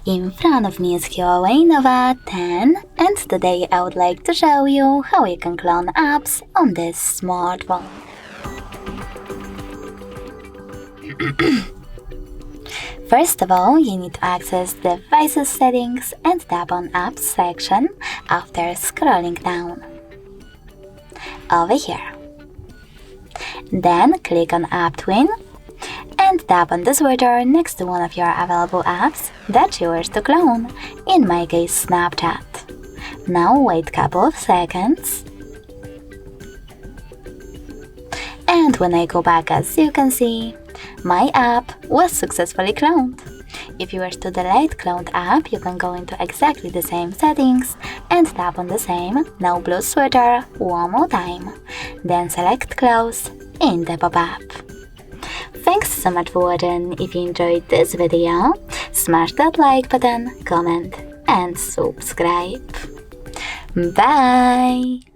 In front of me is HUAWEI Nova 10, and today I would like to show you how you can clone apps on this smartphone. First of all, you need to access Devices settings and tap on Apps section after scrolling down. Over here. Then click on App Twin and tap on the switcher next to one of your available apps that you wish to clone, in my case Snapchat. Now wait a couple of seconds. And when I go back, as you can see, my app was successfully cloned. If you wish to delete cloned app, you can go into exactly the same settings and tap on the same Now Blue switcher one more time. Then select Close in the pop-up. Thanks so much for watching. If you enjoyed this video, smash that like button, comment and subscribe. Bye!